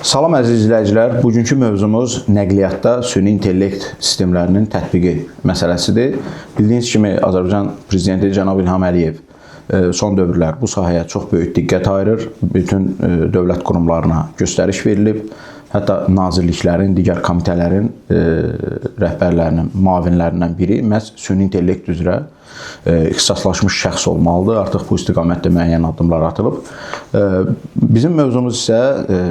Salam əziz izləyicilər, bugünkü mövzumuz nəqliyyatda süni intellekt sistemlərinin tətbiqi məsələsidir. Bildiyiniz kimi Azərbaycan Prezidenti cənab İlham Əliyev son dövrlər bu sahəyə çox böyük diqqət ayırır. Bütün dövlət qurumlarına göstəriş verilib. Hətta nazirliklərin, digər komitələrin rəhbərlərinin, müavinlərindən biri məhz süni intellekt üzrə ixtisaslaşmış şəxs olmalıdır. Artıq bu istiqamətdə müəyyən addımlar atılıb. Bizim mövzumuz isə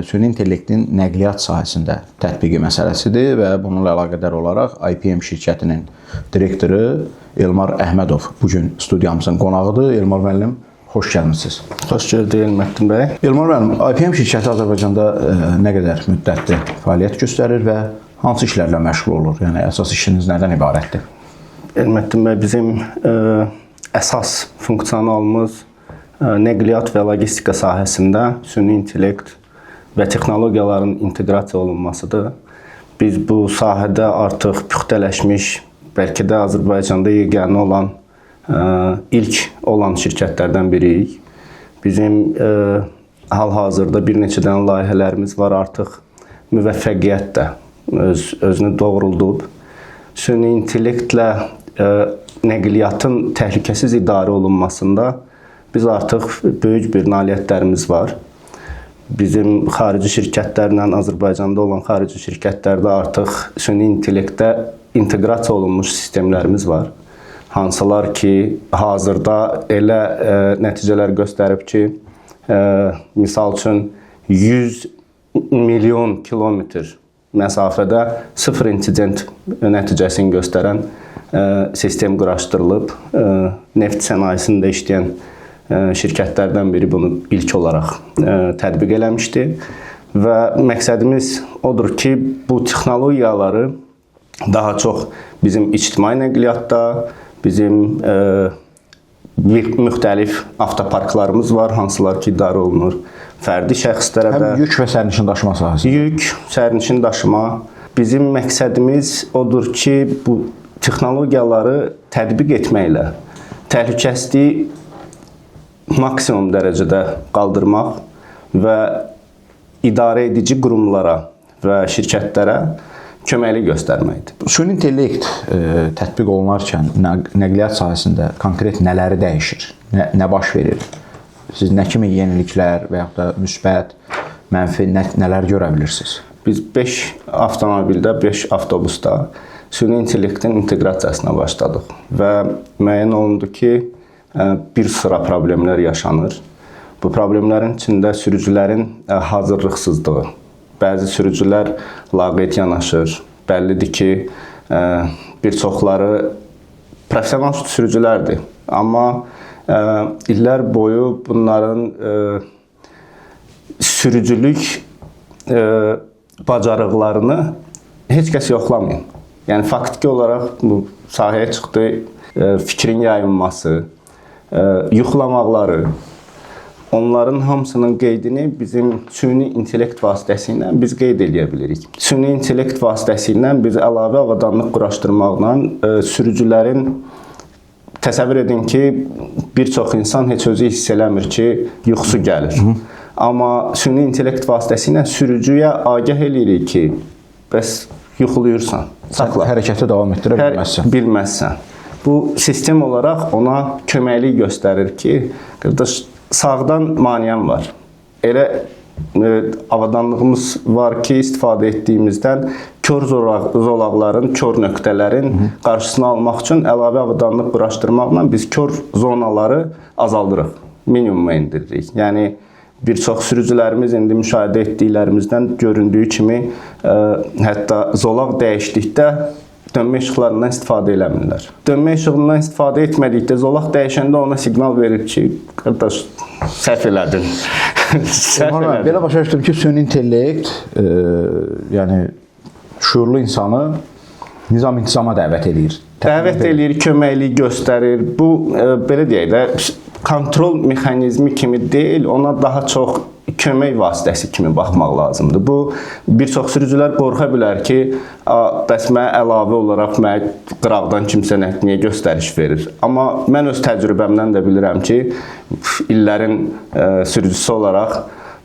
süni intellektin nəqliyyat sahəsində tətbiqi məsələsidir və bununla əlaqədar olaraq IPM şirkətinin direktoru Elmar Əhmədov bugün studiyamızın qonağıdır. Elmar müəllim, xoş gəlmisiniz. Xoş gördük Elməttin bəy. Elmar müəllim, IPM şirkəti Azərbaycanda nə qədər müddətdir fəaliyyət göstərir və hansı işlərlə məşğul olur? Yəni əsas işiniz nədən ibarətdir? Elməttin bəy, bizim əsas funksionalımız nəqliyyat və logistika sahəsində süni intellekt və texnologiyaların inteqrasiya olunmasıdır. Biz bu sahədə artıq püxtələşmiş, bəlkə də Azərbaycanda yeganə olan, ilk olan şirkətlərdən biriyik. Bizim hal-hazırda bir neçə dənə layihələrimiz var, artıq müvəffəqiyyət də özünü doğruldub. Süni intellektlə nəqliyyatın təhlükəsiz idarə olunmasında biz artıq böyük bir nailiyyətlərimiz var. Bizim xarici şirkətlərlə, Azərbaycanda olan xarici şirkətlərdə artıq süni intellektdə inteqrasiya olunmuş sistemlərimiz var. Hansılar ki, hazırda elə nəticələr göstərib ki, misal üçün 100 milyon kilometr məsafədə sıfır insident nəticəsini göstərən sistem quraşdırılıb. Neft sənayesində işləyən şirkətlərdən biri bunu ilk olaraq tətbiq eləmişdi. Və məqsədimiz odur ki, bu texnologiyaları daha çox bizim ictimai nəqliyyatda, bizim müxtəlif avtoparklarımız var, hansılar ki, idarə olunur. Fərdi şəxslərə də... Həm yük və sərnişin daşıma sahəsində? Yük, sərnişin daşıma. Bizim məqsədimiz odur ki, bu texnologiyaları tətbiq etməklə təhlükəsizliyi maksimum dərəcədə qaldırmaq və idarə edici qurumlara və şirkətlərə köməklik göstərməkdir. Süni intellekt tətbiq olunarkən nəqliyyat sahəsində konkret nələri dəyişir? Nə baş verir? Siz nə kimi yeniliklər və yaxud da müsbət, mənfi nələr görə bilirsiniz? Biz 5 avtomobildə, 5 avtobusda süni intellektin inteqrasiyasına başladıq və müəyyən olundu ki, bir sıra problemlər yaşanır. Bu problemlərin içində sürücülərin hazırlıqsızlığı. Bəzi sürücülər laqeyd yanaşır. Bəllidir ki, bir çoxları professional sürücülərdir. Amma illər boyu bunların sürücülük bacarıqlarını heç kəs yoxlamayın. Yəni, faktiki olaraq bu sahəyə çıxdı, fikrin yayınması, yuxlamaqları, onların hamısının qeydini bizim süni intellekt vasitəsilə biz qeyd edə bilirik. Süni intellekt vasitəsilə biz əlavə avadanlıq quraşdırmaqla sürücülərin, təsəvvür edin ki, bir çox insan heç özü hiss eləmir ki, yuxusu gəlir. Amma süni intellekt vasitəsilə sürücüyə agah eləyirik ki, bəs yuxuluyursan, saxla. Hərəkəti davam etdirə bilməzsən. Bilməzsən. Bu sistem olaraq ona köməklik göstərir ki, qardaş, sağdan maniyəm var. Elə avadanlığımız var ki, istifadə etdiyimizdən kör zolaqların, kör nöqtələrin qarşısını almaq üçün əlavə avadanlıq quraşdırmaqla biz kör zonaları azaldırıq, minimuma indiririk. Yəni, bir çox sürücülərimiz indi müşahidə etdiklərimizdən göründüyü kimi hətta zolaq dəyişdikdə dönmə işıqlarından istifadə eləmirlər. Dönmə işığından istifadə etmədikdə zolaq dəyişəndə ona siqnal verir ki, qardaş, səhv elədin. Belə başa düşdüm ki, süni intellekt yəni şuurlu insanı nizam-intizama dəvət edir. Dəvət edir, köməklik göstərir. Bu, belə deyək də, kontrol mexanizmi kimi deyil, ona daha çox kömək vasitəsi kimi baxmaq lazımdır. Bu, bir çox sürücülər qorxa bilər ki, bəs mənə əlavə olaraq mənə qıraqdan kimsə niyə göstəriş verir. Amma mən öz təcrübəmdən də bilirəm ki, illərin sürücüsü olaraq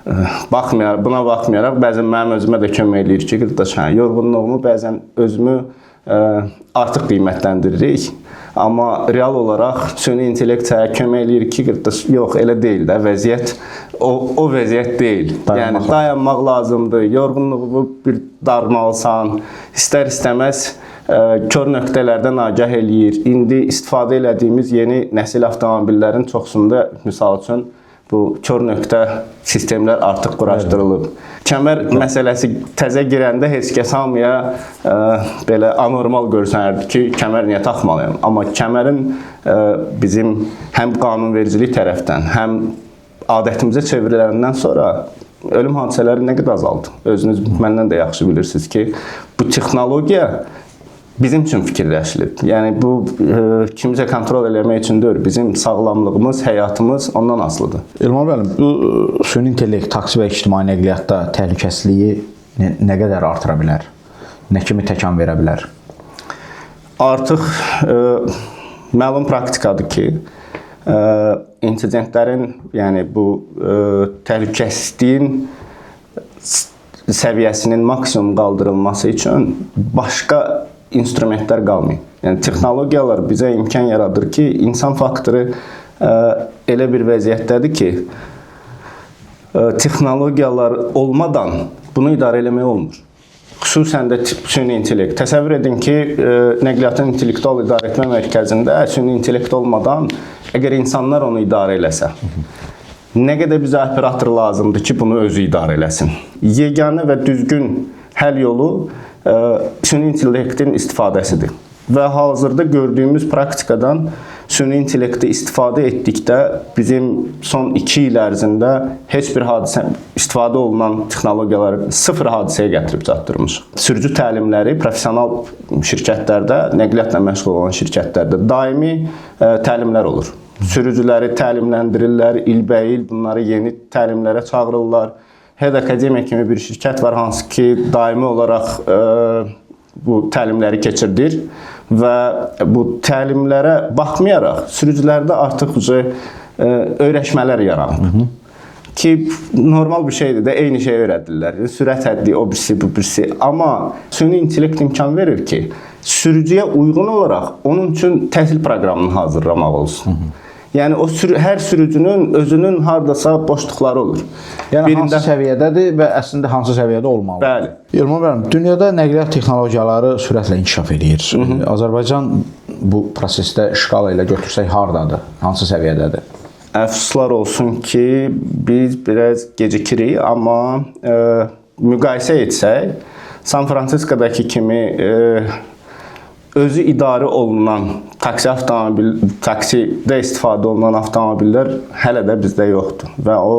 buna baxmayaraq bəzən mənim özümə də kömək eləyir ki, qardaş, yorğunluğumu bəzən özümü artıq qiymətləndiririk. Amma real olaraq süni intellekt sənə kömək eləyir ki, qardaş, yox, elə deyil də, vəziyyət o vəziyyət deyil. Yəni dayanmaq lazımdır, yorğunluğu bir darmalısan, istər-istəməz kör nöqtələrdən agah eləyir. İndi istifadə elədiyimiz yeni nəsil avtomobillərin çoxsunda, misal üçün, bu kör nöqtə sistemlər artıq quraşdırılıb. Kəmər məsələsi təzə girəndə heç kəs hamıya belə anormal görsənərdi ki, kəmər niyə taxmalıyam? Amma kəmərin bizim həm qanunvericilik tərəfdən, həm adətimizə çevriləndən sonra ölüm hadisələri nə qədər azaldı? Özünüz məndən də yaxşı bilirsiniz ki, bu texnologiya bizim üçün fikirləşilib. Yəni bu kimsə kontrol eləmək üçün deyil, bizim sağlamlığımız, həyatımız ondan asılıdır. Elmar müəllim, bu süni intellekt taksi və ictimai nəqliyyatda təhlükəsizliyi nə qədər artıra bilər? Nə kimi təkan verə bilər? Artıq məlum praktikadır ki, insidentlərin, yəni bu təhlükəsizliyin səviyyəsinin maksimum qaldırılması üçün başqa instrumentlər qalmayıb. Yəni texnologiyalar bizə imkan yaradır ki, insan faktoru elə bir vəziyyətdədir ki, texnologiyalar olmadan bunu idarə eləmək olmur. Xüsusən də süni intellekt. Təsəvvür edin ki, nəqliyyatın intellektual idarəetmə mərkəzində süni intellekt olmadan əgər insanlar onu idarə eləsə, nə qədər bizə operator lazımdır ki, bunu özü idarə eləsin. Yeganə və düzgün həll yolu süni intellektin istifadəsidir. Və hazırda gördüyümüz praktikadan süni intellekti istifadə etdikdə bizim son 2 il ərzində heç bir hadisə, istifadə olunan texnologiyaları 0 hadisəyə gətirib çatdırmışıq. Sürücü təlimləri professional şirkətlərdə, nəqliyyatla məşğul olan şirkətlərdə daimi təlimlər olur. Sürücüləri təlimləndirirlər, ilbəil bunları yeni təlimlərə çağırırlar. Head Akademiya kimi bir şirkət var, hansı ki, daimi olaraq bu təlimləri keçirdir və bu təlimlərə baxmayaraq sürücülərdə artıq öyrəşmələr yaranır. Ki, normal bir şeydir də, eyni şey öyrədirlər. Sürət həddi, o birisi, bu birisi. Amma süni intellekt imkan verir ki, sürücüyə uyğun olaraq onun üçün təhsil proqramını hazırlamaq olsun. Yəni hər sürücünün özünün hardasa boşluqları olur. Yəni hansı səviyyədədir və əslində hansı səviyyədə olmalıdır? Bəli. Elmar müəllim, dünyada nəqliyyat texnologiyaları sürətlə inkişaf edir. Azərbaycan bu prosesdə şkala ilə götürsək hardadır? Hansı səviyyədədir? Əfsuslar olsun ki, biz biraz gecikirik, amma müqayisə etsək, San Franciskodakı kimi özü idarə olunan taksidə istifadə olunan avtomobillər hələ də bizdə yoxdur və o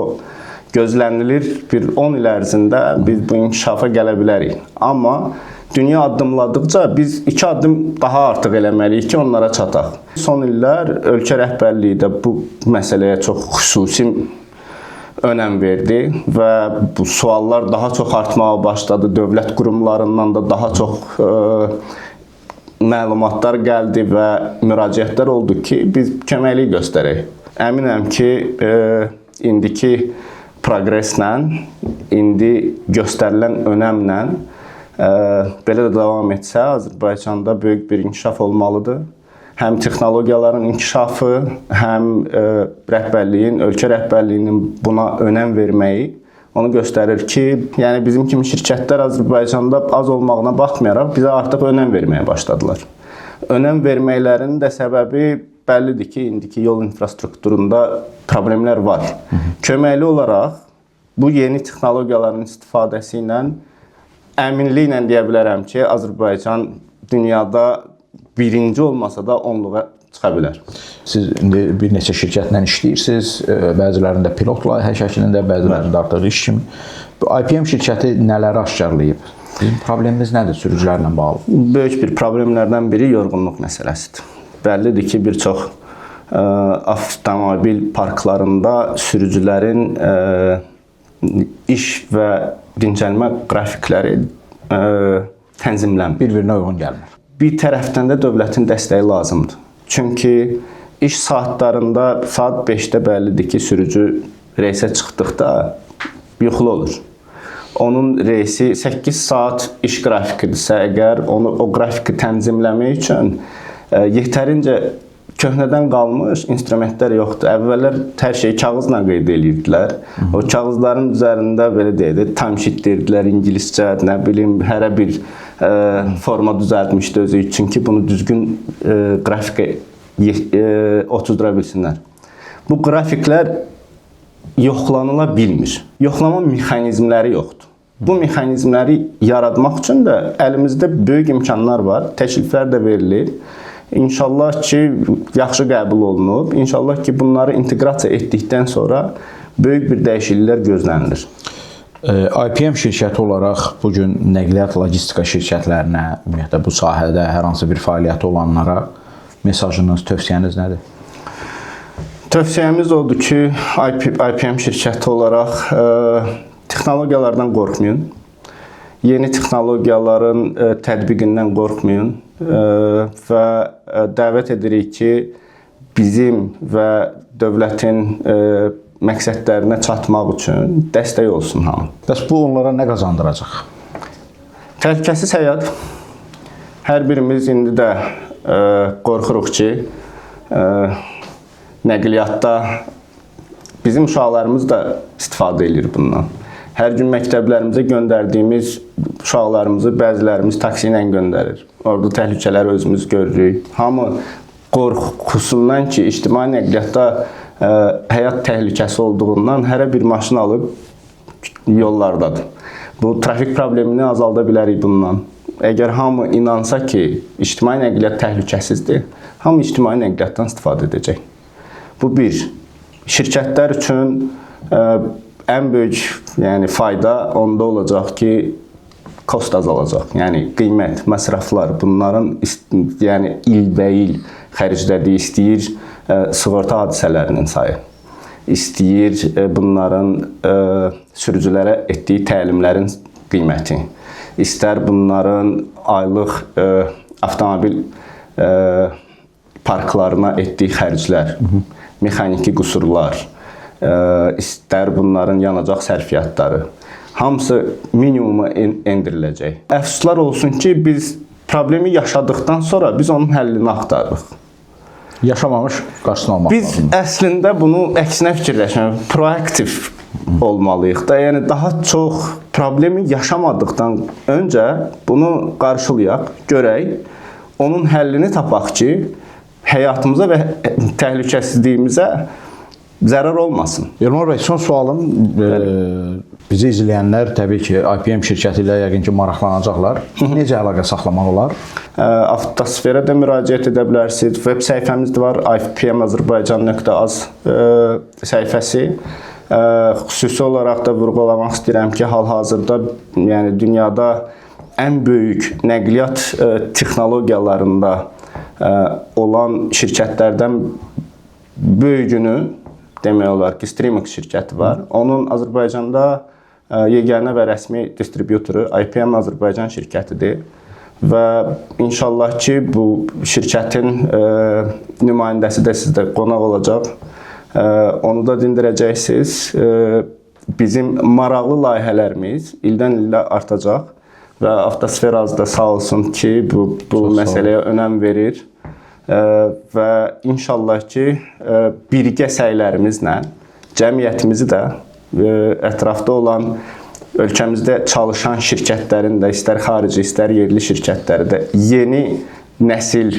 gözlənilir bir 10 il ərzində biz bu inkişafa gələ bilərik. Amma dünya addımladıqca biz 2 addım daha artıq eləməliyik ki, onlara çataq. Son illər ölkə rəhbərliyi də bu məsələyə çox xüsusi önəm verdi və bu suallar daha çox artmağa başladı. Dövlət qurumlarından da daha çox məlumatlar gəldi və müraciətlər oldu ki, biz köməklik göstərək. Əminəm ki, indiki progreslə, indi göstərilən önəmlə belə də davam etsə, Azərbaycanda böyük bir inkişaf olmalıdır. Həm texnologiyaların inkişafı, həm rəhbərliyin, ölkə rəhbərliyinin buna önəm verməyi onu göstərir ki, yəni bizim kimi şirkətlər Azərbaycanda az olmağına baxmayaraq bizə artıq önəm verməyə başladılar. Önəm verməklərinin də səbəbi bəllidir ki, indiki yol infrastrukturunda problemlər var. Köməkli olaraq bu yeni texnologiyaların istifadəsi ilə əminliklə deyə bilərəm ki, Azərbaycan dünyada birinci olmasa da onluğa çıxa bilər. Siz indi bir neçə şirkətlə işləyirsiniz, bəzilərində pilot layihə şəklində, bəzilərində artıq iş kimi. Bu IPM şirkəti nələri aşkarlayıb? Bizim problemimiz nədir sürücülərlə bağlı? Böyük bir problemlərdən biri yorğunluq məsələsidir. Bəllidir ki, bir çox avtomobil parklarında sürücülərin iş və dincəlmə qrafikləri tənzimlənmir. Bir-birinə uyğun gəlmir. Bir tərəfdən də dövlətin dəstəyi lazımdır. Çünki iş saatlarında saat 5-də bəllidir ki, sürücü reysə çıxdıqda yuxulu olur. Onun reisi 8 saat iş qrafikidirsə, əgər o qrafiki tənzimləmək üçün yetərincə köhnədən qalmış instrumentlər yoxdur. Əvvəllər hər şeyi kağızla qeyd edirdilər. O kağızların üzərində belə deyək, timesheet deyirdilər ingiliscə, nə bilim, hərə bir forma düzəltmişdi özü üçün ki, bunu düzgün qrafikə oturdura bilsinlər. Bu qrafiklər yoxlanıla bilmir. Yoxlama mexanizmləri yoxdur. Bu mexanizmləri yaratmaq üçün də əlimizdə böyük imkanlar var. Təkliflər də verilir. İnşallah ki, yaxşı qəbul olunub. İnşallah ki, bunları inteqrasiya etdikdən sonra böyük bir dəyişikliklər gözlənilir. IPM şirkəti olaraq bugün nəqliyyat logistika şirkətlərinə, ümumiyyətlə bu sahədə hər hansı bir fəaliyyəti olanlara mesajınız, tövsiyəniz nədir? Tövsiyəmiz odur ki, IPM şirkəti olaraq texnologiyalardan qorxmayın. Yeni texnologiyaların tətbiqindən qorxmayın və dəvət edirik ki, bizim və dövlətin məqsədlərinə çatmaq üçün dəstək olsun hamı. Bəs bu onlara nə qazandıracaq? Təhlükəsiz həyat. Hər birimiz indi də qorxuruq ki, nəqliyyatda bizim uşaqlarımız da istifadə edir bundan. Hər gün məktəblərimizə göndərdiyimiz uşaqlarımızı bəzilərimiz taksi ilə göndərir. Orada təhlükələri özümüz görürük. Hamı qorxusundan ki, ictimai nəqliyyatda həyat təhlükəsi olduğundan hərə bir maşın alıb yollardadır. Bu trafik problemini azalda bilərik bundan. Əgər hamı inansa ki, ictimai nəqliyyat təhlükəsizdir, hamı ictimai nəqliyyatdan istifadə edəcək. Bu bir. Şirkətlər üçün ən böyük fayda onda olacaq ki, kost azalacaq. Yəni qiymət, məsraflar, bunların ilbəil xərclədiyi istəyir sığorta hadisələrinin sayı, istəyir bunların sürücülərə etdiyi təlimlərin qiyməti, istər bunların aylıq avtomobil parklarına etdiyi xərclər, mexaniki qüsurlar, istər bunların yanacaq sərfiyyatları, hamısı minimuma endiriləcək. Əfsuslar olsun ki, biz problemi yaşadıktan sonra biz onun həllini axtarırıq. Yaşamamış qarşısını almaq biz lazımdır. Əslində bunu əksinə fikirləşmək, proaktiv olmalıyıq da. Yəni daha çox problemi yaşamadıktan öncə bunu qarşılayaq, görək, onun həllini tapaq ki, həyatımıza və təhlükəsizliyimizə zərər olmasın. Elmar bəy, son sualım, bizi izləyənlər təbii ki, IPM şirkəti ilə yəqin ki, maraqlanacaqlar. Necə əlaqə saxlamaq olar? Avtosferə də müraciət edə bilərsiniz. Web səhifəmiz var, ipmazarbaican.az səhifəsi. Xüsusi olaraq da vurğulamaq istəyirəm ki, hal-hazırda dünyada ən böyük nəqliyyat texnologiyalarında olan şirkətlərdən böyüyünü demək olar ki, Streamix şirkəti var. Onun Azərbaycanda yeganə və rəsmi distributoru IPM Azərbaycan şirkətidir. Və inşallah ki, bu şirkətin nümayəndəsi də sizdə qonaq olacaq. Onu da dindirəcəksiniz. Bizim maraqlı layihələrimiz ildən ilə artacaq. Və Avtosferaz da sağ olsun ki, bu məsələyə önəm verir. Və inşallah ki, birgə səylərimizlə cəmiyyətimizi də ətrafda olan ölkəmizdə çalışan şirkətlərin də, istər xarici, istər yerli şirkətləri də yeni nəsil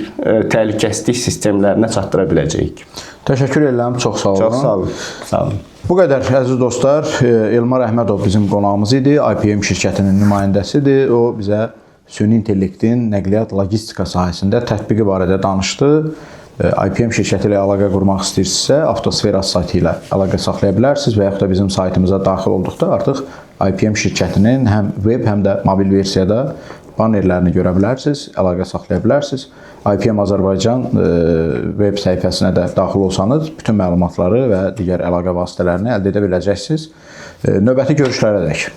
təhlükəsizlik sistemlərinə çatdıra biləcəyik. Təşəkkür edirəm, çox sağ olun. Çox sağ olun. Sağ olun. Bu qədər əziz dostlar, Elmar Əhmədov bizim qonağımız idi, IPM şirkətinin nümayəndəsidir. O bizə süni intellektin nəqliyyat logistika sahəsində tətbiqi barədə danışdı. IPM şirkəti ilə əlaqə qurmaq istəyirsinizsə, Avtosferaz saytı ilə əlaqə saxlaya bilərsiniz və yaxud da bizim saytımıza daxil olduqda artıq IPM şirkətinin həm web, həm də mobil versiyada banerlərini görə bilərsiniz, əlaqə saxlaya bilərsiniz. IPM Azərbaycan web səhifəsinə də daxil olsanız, bütün məlumatları və digər əlaqə vasitələrini əldə edə biləcəksiniz. Növbəti görüşlərə dək.